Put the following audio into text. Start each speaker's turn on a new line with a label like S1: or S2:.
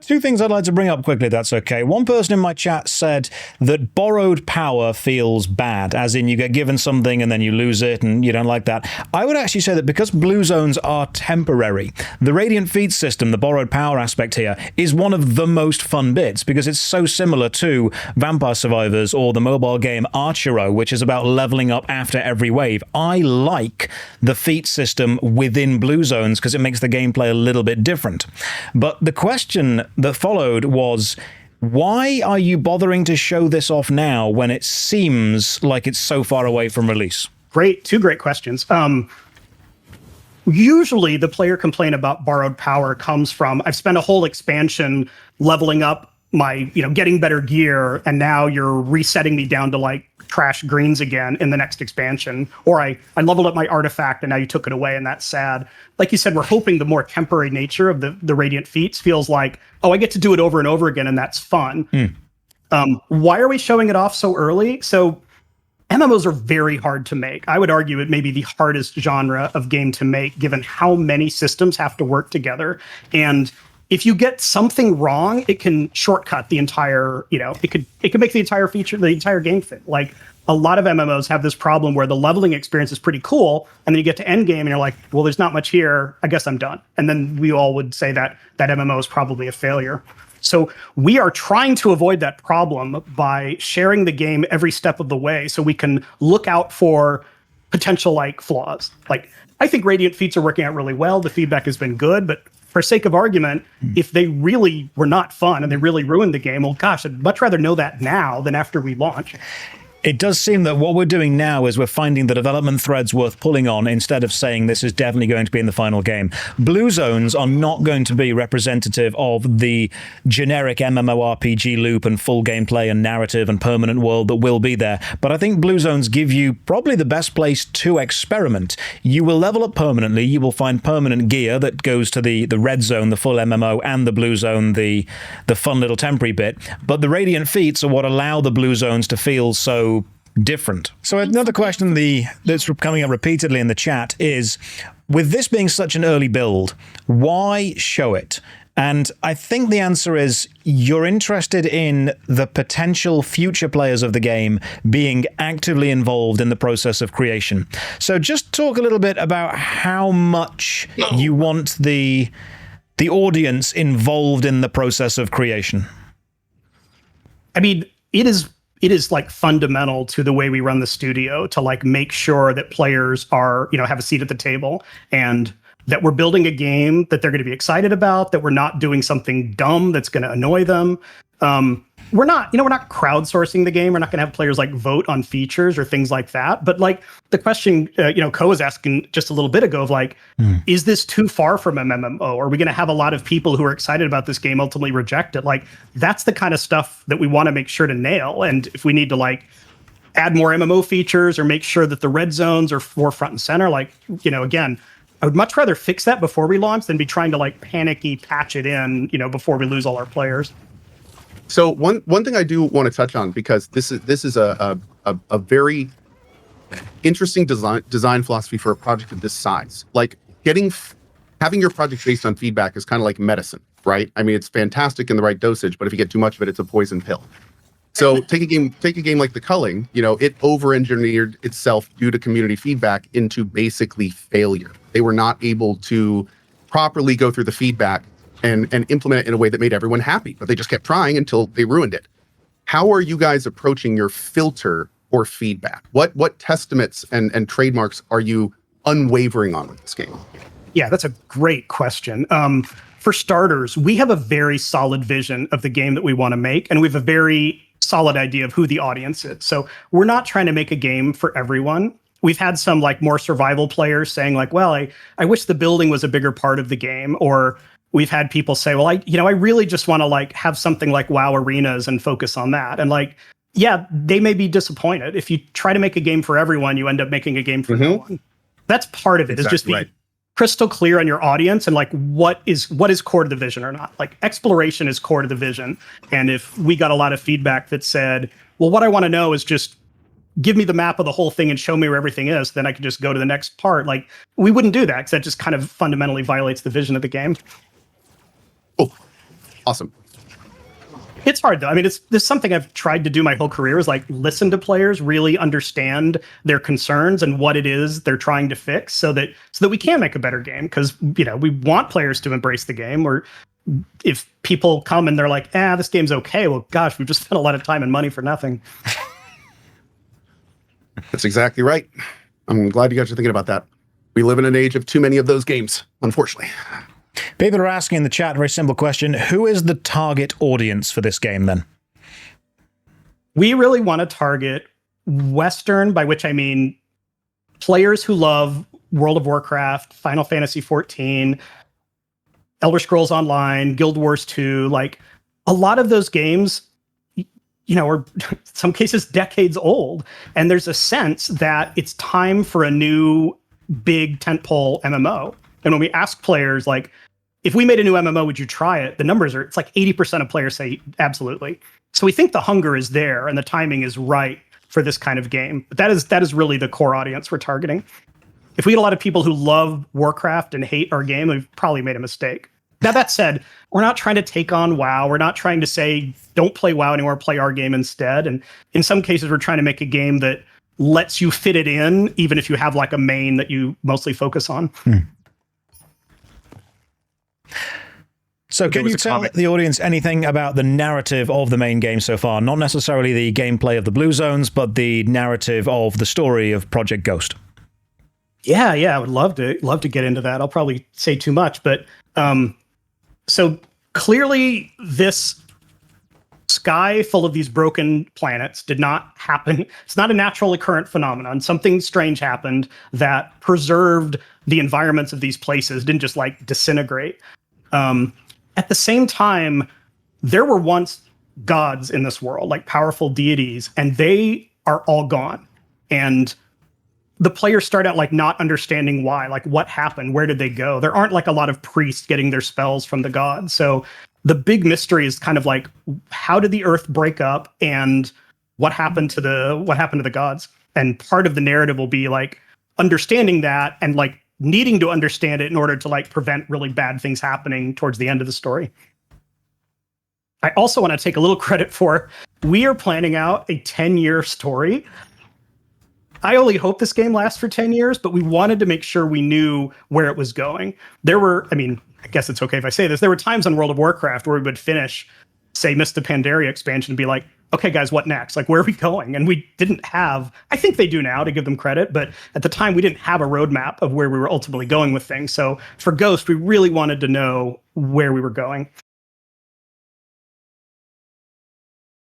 S1: Two things I'd like to bring up quickly, if that's okay. One person in my chat said that borrowed power feels bad, as in you get given something and then you lose it and you don't like that. I would actually say that because blue zones are temporary, the Radiant Feat system, the borrowed power aspect here, is one of the most fun bits because it's so similar to Vampire Survivors or the mobile game Archero, which is about leveling up after every wave. I like the feat system within blue zones because it makes the gameplay a little bit different. But the question that followed was, why are you bothering to show this off now when it seems like it's so far away from release?
S2: Two great questions. Usually the player complaint about borrowed power comes from, I've spent a whole expansion leveling up my, getting better gear, and now you're resetting me down to like trash greens again in the next expansion. Or I leveled up my artifact and now you took it away and that's sad. Like you said, we're hoping the more temporary nature of the Radiant Feats feels like, oh, I get to do it over and over again and that's fun. Why are we showing it off so early? So MMOs are very hard to make. I would argue it may be the hardest genre of game to make, given how many systems have to work together. And if you get something wrong, it can shortcut the entire, it could make the entire feature, the entire game fit. Like a lot of MMOs have this problem where the leveling experience is pretty cool, and then you get to end game and you're like, well, there's not much here. I guess I'm done. And then we all would say that that MMO is probably a failure. So we are trying to avoid that problem by sharing the game every step of the way so we can look out for potential flaws. Like, I think Radiant Feats are working out really well. The feedback has been good, but for sake of argument, if they really were not fun and they really ruined the game, well, gosh, I'd much rather know that now than after we launch.
S1: It does seem that what we're doing now is we're finding the development threads worth pulling on instead of saying this is definitely going to be in the final game. Blue zones are not going to be representative of the generic MMORPG loop and full gameplay and narrative and permanent world that will be there. But I think blue zones give you probably the best place to experiment. You will level up permanently. You will find permanent gear that goes to the red zone, the full MMO, and the blue zone, the fun little temporary bit. But the Radiant Feats are what allow the blue zones to feel so different. So another question that's coming up repeatedly in the chat is, with this being such an early build, why show it? And I think the answer is you're interested in the potential future players of the game being actively involved in the process of creation. So just talk a little bit about how much you want the audience involved in the process of creation.
S2: I mean, it is like fundamental to the way we run the studio to like make sure that players are, have a seat at the table, and that we're building a game that they're going to be excited about, that we're not doing something dumb that's going to annoy them. We're not crowdsourcing the game. We're not going to have players like vote on features or things like that. But like the question, Ko was asking just a little bit ago of like, is this too far from MMO? Are we going to have a lot of people who are excited about this game ultimately reject it? Like, that's the kind of stuff that we want to make sure to nail. And if we need to like add more MMO features or make sure that the red zones are more front and center, like, again, I would much rather fix that before we launch than be trying to like panicky patch it in, before we lose all our players.
S3: So one thing I do want to touch on, because this is a very interesting design philosophy for a project of this size. Like having your project based on feedback is kind of like medicine, right? I mean, it's fantastic in the right dosage, but if you get too much of it, it's a poison pill. So take a game like The Culling, it over-engineered itself due to community feedback into basically failure. They were not able to properly go through the feedback and implement it in a way that made everyone happy, but they just kept trying until they ruined it. How are you guys approaching your filter or feedback? What testaments and trademarks are you unwavering on with this game?
S2: Yeah, that's a great question. For starters, we have a very solid vision of the game that we want to make, and we have a very solid idea of who the audience is. So we're not trying to make a game for everyone. We've had some like more survival players saying like, well, I wish the building was a bigger part of the game, or we've had people say, well, I really just want to like have something like WoW Arenas and focus on that. And like, yeah, they may be disappointed. If you try to make a game for everyone, you end up making a game for no one. That's part of it. Exactly, is just be crystal clear on your audience and like what is core to the vision or not. Like, exploration is core to the vision. And if we got a lot of feedback that said, well, what I want to know is just give me the map of the whole thing and show me where everything is, then I could just go to the next part. Like, we wouldn't do that because that just kind of fundamentally violates the vision of the game.
S3: Oh, Awesome.
S2: It's hard though. I mean, this is something I've tried to do my whole career, is like listen to players, really understand their concerns and what it is they're trying to fix, so that we can make a better game. Because we want players to embrace the game. Or if people come and they're like, this game's okay, well, gosh, we've just spent a lot of time and money for nothing.
S3: That's exactly right. I'm glad you guys are thinking about that. We live in an age of too many of those games, unfortunately.
S1: People are asking in the chat a very simple question. Who is the target audience for this game, then?
S2: We really want to target Western, by which I mean players who love World of Warcraft, Final Fantasy XIV, Elder Scrolls Online, Guild Wars 2. Like, a lot of those games, are in some cases decades old. And there's a sense that it's time for a new big tentpole MMO. And when we ask players, like, if we made a new MMO, would you try it? The numbers it's like 80% of players say absolutely. So we think the hunger is there and the timing is right for this kind of game. But that is really the core audience we're targeting. If we get a lot of people who love Warcraft and hate our game, we've probably made a mistake. Now, that said, we're not trying to take on WoW. We're not trying to say, don't play WoW anymore, play our game instead. And in some cases, we're trying to make a game that lets you fit it in, even if you have like a main that you mostly focus on.
S1: So can you tell the audience anything about the narrative of the main game so far? Not necessarily the gameplay of the Blue Zones, but the narrative of the story of Project Ghost.
S2: Yeah, I would love to get into that. I'll probably say too much, but so clearly this sky full of these broken planets did not happen. It's not a natural occurrent phenomenon. Something strange happened that preserved the environments of these places, didn't just like disintegrate. At the same time, there were once gods in this world, like powerful deities, and they are all gone. And the players start out like not understanding why, like what happened, where did they go? There aren't like a lot of priests getting their spells from the gods. So the big mystery is kind of like, how did the earth break up and what happened to the gods? And part of the narrative will be like understanding that and like needing to understand it in order to like prevent really bad things happening towards the end of the story. I also want to take a little credit for, we are planning out a 10-year story. I only hope this game lasts for 10 years, but we wanted to make sure we knew where it was going. I guess it's okay if I say this, there were times on World of Warcraft where we would finish, say, Mists of Pandaria expansion and be like, okay, guys, what next? Like, where are we going? And we didn't have, I think they do now to give them credit, but at the time we didn't have a roadmap of where we were ultimately going with things. So for Ghost, we really wanted to know where we were going.